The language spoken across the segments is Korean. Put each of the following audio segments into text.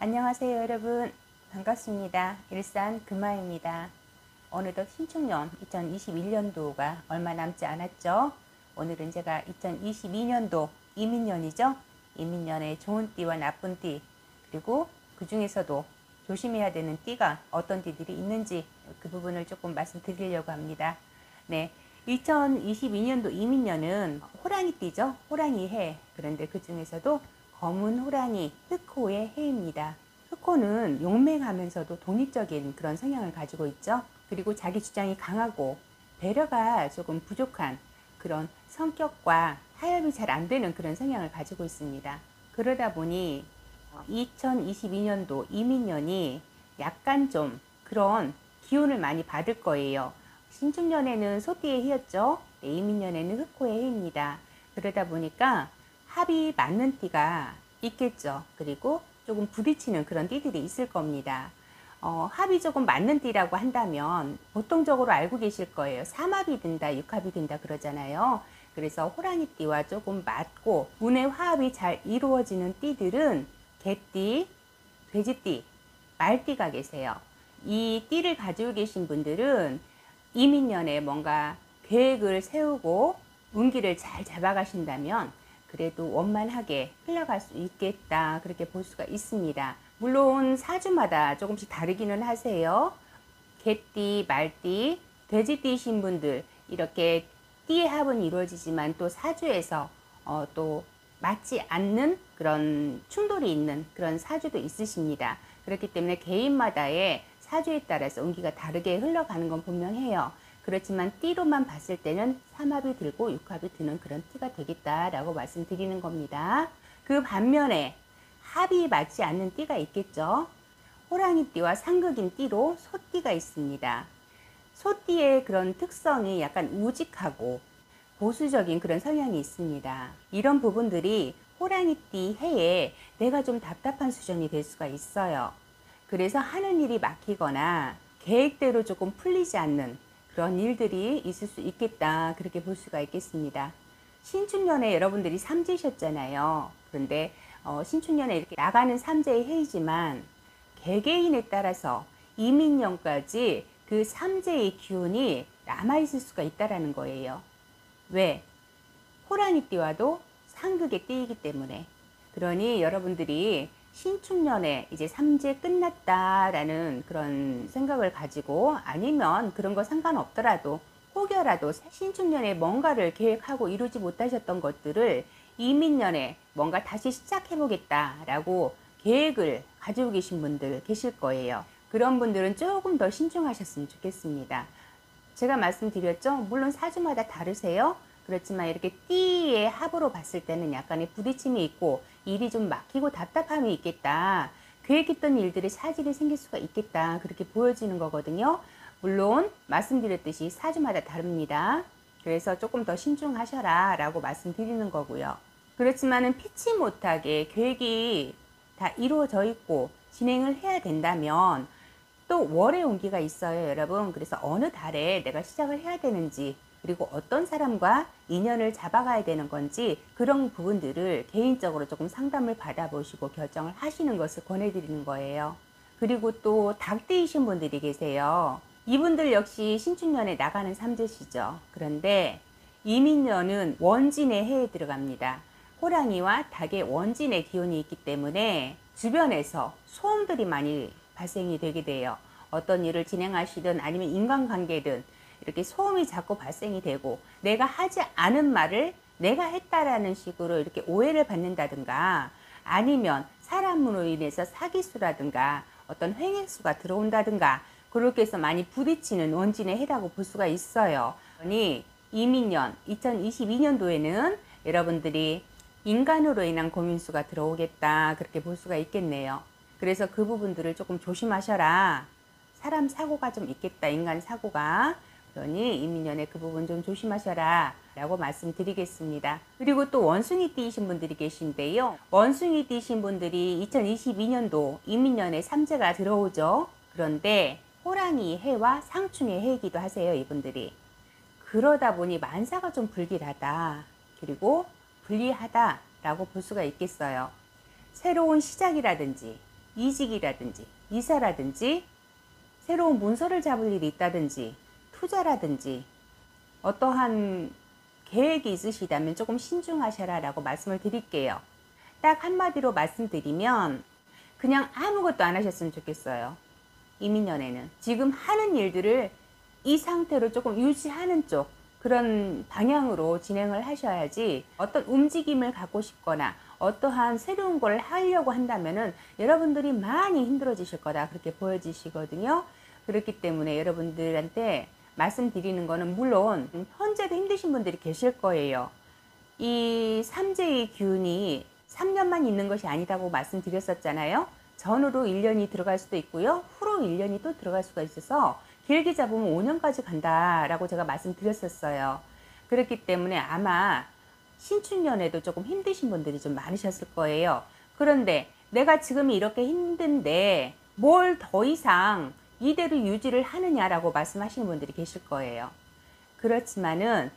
안녕하세요 여러분, 반갑습니다. 일산 금화입니다. 어느덧 신축년 2021년도가 얼마 남지 않았죠. 오늘은 제가 2022년도 이민년이죠. 이민년에 좋은 띠와 나쁜 띠, 그리고 그 중에서도 조심해야 되는 띠가 어떤 띠들이 있는지 그 부분을 조금 말씀드리려고 합니다. 네, 2022년도 이민년은 호랑이 띠죠. 호랑이 해. 그런데 그 중에서도 검은 호랑이 흑호의 해입니다. 흑호는 용맹하면서도 독립적인 그런 성향을 가지고 있죠. 그리고 자기 주장이 강하고 배려가 조금 부족한 그런 성격과 타협이 잘 안 되는 그런 성향을 가지고 있습니다. 그러다 보니 2022년도 이민년이 약간 좀 그런 기운을 많이 받을 거예요. 신축년에는 소띠의 해였죠. 네, 이민년에는 흑호의 해입니다. 그러다 보니까 합이 맞는 띠가 있겠죠. 그리고 조금 부딪히는 그런 띠들이 있을 겁니다. 합이 조금 맞는 띠라고 한다면 보통적으로 알고 계실 거예요. 삼합이 든다, 육합이 든다 그러잖아요. 그래서 호랑이 띠와 조금 맞고 운의 화합이 잘 이루어지는 띠들은 개띠, 돼지띠, 말띠가 계세요. 이 띠를 가지고 계신 분들은 이민년에 뭔가 계획을 세우고 운기를 잘 잡아가신다면 그래도 원만하게 흘러갈 수 있겠다, 그렇게 볼 수가 있습니다. 물론 사주마다 조금씩 다르기는 하세요. 개띠, 말띠, 돼지띠이신 분들 이렇게 띠의 합은 이루어지지만 또 사주에서 또 맞지 않는 그런 충돌이 있는 그런 사주도 있으십니다. 그렇기 때문에 개인마다의 사주에 따라서 운기가 다르게 흘러가는 건 분명해요. 그렇지만 띠로만 봤을 때는 삼합이 들고 육합이 드는 그런 띠가 되겠다라고 말씀드리는 겁니다. 그 반면에 합이 맞지 않는 띠가 있겠죠. 호랑이 띠와 상극인 띠로 소띠가 있습니다. 소띠의 그런 특성이 약간 우직하고 보수적인 그런 성향이 있습니다. 이런 부분들이 호랑이 띠 해에 내가 좀 답답한 수준이 될 수가 있어요. 그래서 하는 일이 막히거나 계획대로 조금 풀리지 않는 그런 일들이 있을 수 있겠다, 그렇게 볼 수가 있겠습니다. 신축년에 여러분들이 삼재셨잖아요. 그런데 신축년에 이렇게 나가는 삼재의 해이지만 개개인에 따라서 이민년까지 그 삼재의 기운이 남아있을 수가 있다라는 거예요. 왜? 호랑이 띠와도 상극의 띠이기 때문에. 그러니 여러분들이 신축년에 이제 삼재 끝났다라는 그런 생각을 가지고, 아니면 그런 거 상관없더라도 혹여라도 신축년에 뭔가를 계획하고 이루지 못하셨던 것들을 이민년에 뭔가 다시 시작해보겠다라고 계획을 가지고 계신 분들 계실 거예요. 그런 분들은 조금 더 신중하셨으면 좋겠습니다. 제가 말씀드렸죠. 물론 사주마다 다르세요. 그렇지만 이렇게 띠의 합으로 봤을 때는 약간의 부딪힘이 있고 일이 좀 막히고 답답함이 있겠다. 계획했던 일들이 차질이 생길 수가 있겠다, 그렇게 보여지는 거거든요. 물론 말씀드렸듯이 사주마다 다릅니다. 그래서 조금 더 신중하셔라 라고 말씀드리는 거고요. 그렇지만은 피치 못하게 계획이 다 이루어져 있고 진행을 해야 된다면 또 월의 운기가 있어요, 여러분. 그래서 어느 달에 내가 시작을 해야 되는지, 그리고 어떤 사람과 인연을 잡아가야 되는 건지, 그런 부분들을 개인적으로 조금 상담을 받아보시고 결정을 하시는 것을 권해드리는 거예요. 그리고 또 닭띠이신 분들이 계세요. 이분들 역시 신축년에 나가는 삼재시죠. 그런데 이민년은 원진의 해에 들어갑니다. 호랑이와 닭의 원진의 기운이 있기 때문에 주변에서 소음들이 많이 발생이 되게 돼요. 어떤 일을 진행하시든 아니면 인간관계든 이렇게 소음이 자꾸 발생이 되고, 내가 하지 않은 말을 내가 했다라는 식으로 이렇게 오해를 받는다든가, 아니면 사람으로 인해서 사기수라든가 어떤 횡액수가 들어온다든가, 그렇게 해서 많이 부딪히는 원진의 해라고 볼 수가 있어요. 그러니 이민년 2022년도에는 여러분들이 인간으로 인한 고민수가 들어오겠다, 그렇게 볼 수가 있겠네요. 그래서 그 부분들을 조금 조심하셔라. 사람 사고가 좀 있겠다, 인간 사고가. 그러니 이민년에 그 부분 좀 조심하셔라 라고 말씀드리겠습니다. 그리고 또 원숭이 띠이신 분들이 계신데요. 원숭이 띠이신 분들이 2022년도 이민년에 삼재가 들어오죠. 그런데 호랑이 해와 상충의 해이기도 하세요, 이분들이. 그러다 보니 만사가 좀 불길하다, 그리고 불리하다 라고 볼 수가 있겠어요. 새로운 시작이라든지 이직이라든지 이사라든지 새로운 문서를 잡을 일이 있다든지 투자라든지 어떠한 계획이 있으시다면 조금 신중하셔라 라고 말씀을 드릴게요. 딱 한마디로 말씀드리면 그냥 아무것도 안 하셨으면 좋겠어요. 이민년에는 지금 하는 일들을 이 상태로 조금 유지하는 쪽 그런 방향으로 진행을 하셔야지, 어떤 움직임을 갖고 싶거나 어떠한 새로운 걸 하려고 한다면은 여러분들이 많이 힘들어지실 거다 그렇게 보여지시거든요. 그렇기 때문에 여러분들한테 말씀드리는 거는, 물론 현재도 힘드신 분들이 계실 거예요. 이 삼재의 기운이 3년만 있는 것이 아니라고 말씀드렸었잖아요. 전후로 1년이 들어갈 수도 있고요, 후로 1년이 또 들어갈 수가 있어서 길게 잡으면 5년까지 간다라고 제가 말씀드렸었어요. 그렇기 때문에 아마 신축년에도 조금 힘드신 분들이 좀 많으셨을 거예요. 그런데 내가 지금 이렇게 힘든데 뭘 더 이상 이대로 유지를 하느냐라고 말씀하시는 분들이 계실 거예요. 그렇지만은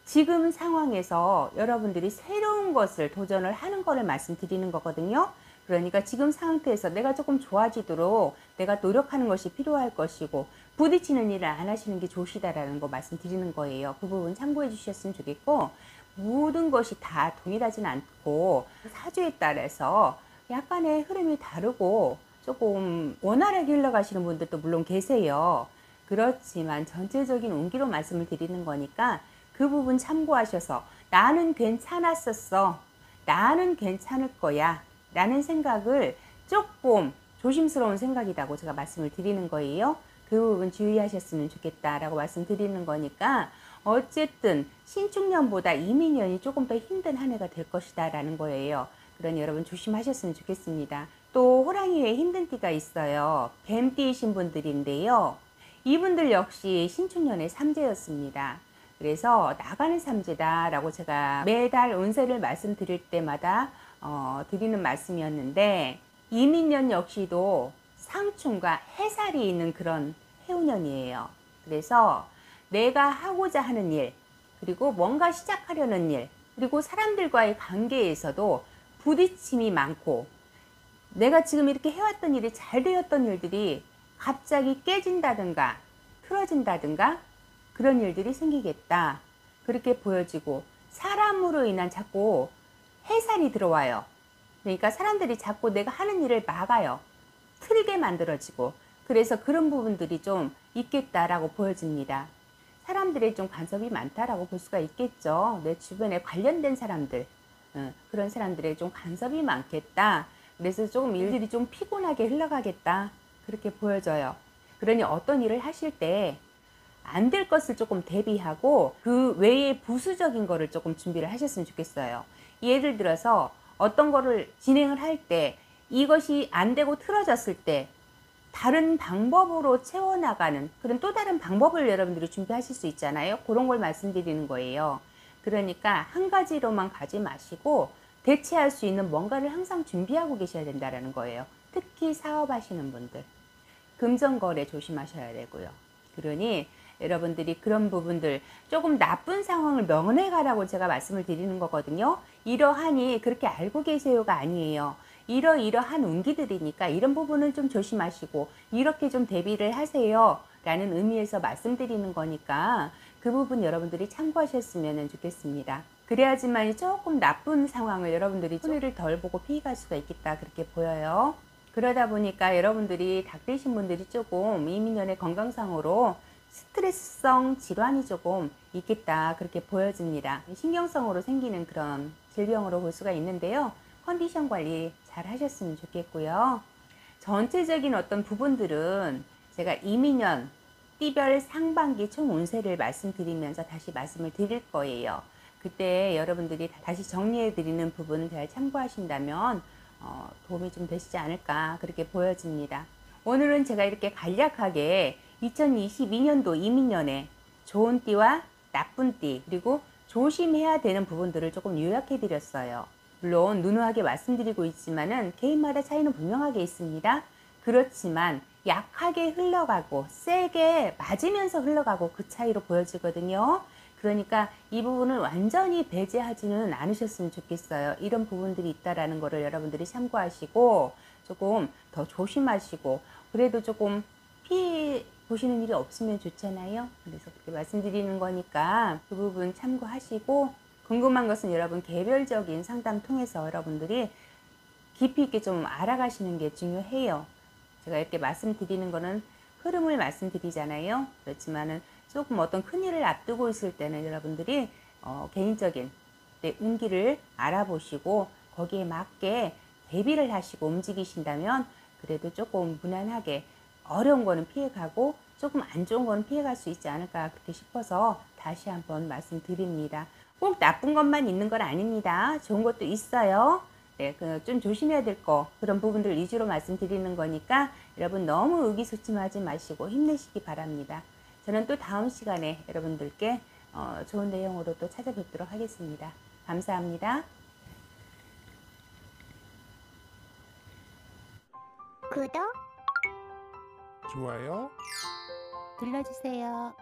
지금 상황에서 여러분들이 새로운 것을 도전을 하는 거를 말씀드리는 거거든요. 그러니까 지금 상태에서 내가 조금 좋아지도록 내가 노력하는 것이 필요할 것이고, 부딪히는 일을 안 하시는 게 좋으시다라는 거 말씀드리는 거예요. 그 부분 참고해 주셨으면 좋겠고, 모든 것이 다 동일하진 않고 사주에 따라서 약간의 흐름이 다르고 조금 원활하게 흘러가시는 분들도 물론 계세요. 그렇지만 전체적인 운기로 말씀을 드리는 거니까 그 부분 참고하셔서 나는 괜찮았었어, 나는 괜찮을 거야 라는 생각을, 조금 조심스러운 생각이라고 제가 말씀을 드리는 거예요. 그 부분 주의하셨으면 좋겠다라고 말씀드리는 거니까, 어쨌든 신축년보다 이민년이 조금 더 힘든 한 해가 될 것이다 라는 거예요. 그러니 여러분 조심하셨으면 좋겠습니다. 또 호랑이에 힘든 띠가 있어요. 뱀띠이신 분들인데요, 이분들 역시 신축년의 삼재였습니다. 그래서 나가는 삼재다 라고 제가 매달 운세를 말씀드릴 때마다 드리는 말씀이었는데, 이민년 역시도 상충과 해살이 있는 그런 해운년이에요. 그래서 내가 하고자 하는 일, 그리고 뭔가 시작하려는 일, 그리고 사람들과의 관계에서도 부딪힘이 많고, 내가 지금 이렇게 해왔던 일이 잘 되었던 일들이 갑자기 깨진다든가 틀어진다든가 그런 일들이 생기겠다 그렇게 보여지고, 사람으로 인한 자꾸 해살이 들어와요. 그러니까 사람들이 자꾸 내가 하는 일을 막아요. 틀게 만들어지고, 그래서 그런 부분들이 좀 있겠다라고 보여집니다. 사람들의 좀 간섭이 많다라고 볼 수가 있겠죠. 내 주변에 관련된 사람들, 그런 사람들의 좀 간섭이 많겠다. 그래서 조금 일들이 좀 피곤하게 흘러가겠다 그렇게 보여져요. 그러니 어떤 일을 하실 때 안 될 것을 조금 대비하고 그 외에 부수적인 거를 조금 준비를 하셨으면 좋겠어요. 예를 들어서 어떤 거를 진행을 할 때 이것이 안 되고 틀어졌을 때 다른 방법으로 채워나가는 그런 또 다른 방법을 여러분들이 준비하실 수 있잖아요. 그런 걸 말씀드리는 거예요. 그러니까 한 가지로만 가지 마시고 대체할 수 있는 뭔가를 항상 준비하고 계셔야 된다는 거예요. 특히 사업하시는 분들, 금전거래 조심하셔야 되고요. 그러니 여러분들이 그런 부분들, 조금 나쁜 상황을 면해가라고 제가 말씀을 드리는 거거든요. 이러하니 그렇게 알고 계세요가 아니에요. 이러이러한 운기들이니까 이런 부분은 좀 조심하시고 이렇게 좀 대비를 하세요 라는 의미에서 말씀드리는 거니까, 그 부분 여러분들이 참고하셨으면 좋겠습니다. 그래야지만 조금 나쁜 상황을 여러분들이 손해를 덜 보고 피해갈 수가 있겠다 그렇게 보여요. 그러다 보니까 여러분들이 닥치신 분들이 조금 이민년의 건강상으로 스트레스성 질환이 조금 있겠다 그렇게 보여집니다. 신경성으로 생기는 그런 질병으로 볼 수가 있는데요. 컨디션 관리 잘 하셨으면 좋겠고요. 전체적인 어떤 부분들은 제가 이민년 띠별 상반기 총 운세를 말씀드리면서 다시 말씀을 드릴 거예요. 그때 여러분들이 다시 정리해 드리는 부분을 잘 참고하신다면 도움이 좀 되시지 않을까 그렇게 보여집니다. 오늘은 제가 이렇게 간략하게 2022년도 이민년에 좋은 띠와 나쁜 띠, 그리고 조심해야 되는 부분들을 조금 요약해 드렸어요. 물론 누누하게 말씀드리고 있지만은 개인마다 차이는 분명하게 있습니다. 그렇지만 약하게 흘러가고 세게 맞으면서 흘러가고 그 차이로 보여지거든요. 그러니까 이 부분을 완전히 배제하지는 않으셨으면 좋겠어요. 이런 부분들이 있다라는 거를 여러분들이 참고하시고, 조금 더 조심하시고 그래도 조금 피해 보시는 일이 없으면 좋잖아요. 그래서 그렇게 말씀드리는 거니까 그 부분 참고하시고, 궁금한 것은 여러분 개별적인 상담 통해서 여러분들이 깊이 있게 좀 알아가시는 게 중요해요. 제가 이렇게 말씀드리는 거는 흐름을 말씀드리잖아요. 그렇지만은 조금 어떤 큰일을 앞두고 있을 때는 여러분들이 개인적인 내 운기를 알아보시고 거기에 맞게 대비를 하시고 움직이신다면 그래도 조금 무난하게 어려운 거는 피해가고 조금 안 좋은 거는 피해갈 수 있지 않을까 그렇게 싶어서 다시 한번 말씀드립니다. 꼭 나쁜 것만 있는 건 아닙니다. 좋은 것도 있어요. 네, 좀 조심해야 될 거, 그런 부분들 위주로 말씀드리는 거니까 여러분 너무 의기소침하지 마시고 힘내시기 바랍니다. 저는 또 다음 시간에 여러분들께 좋은 내용으로 또 찾아뵙도록 하겠습니다. 감사합니다. 구독 좋아요. 눌러주세요.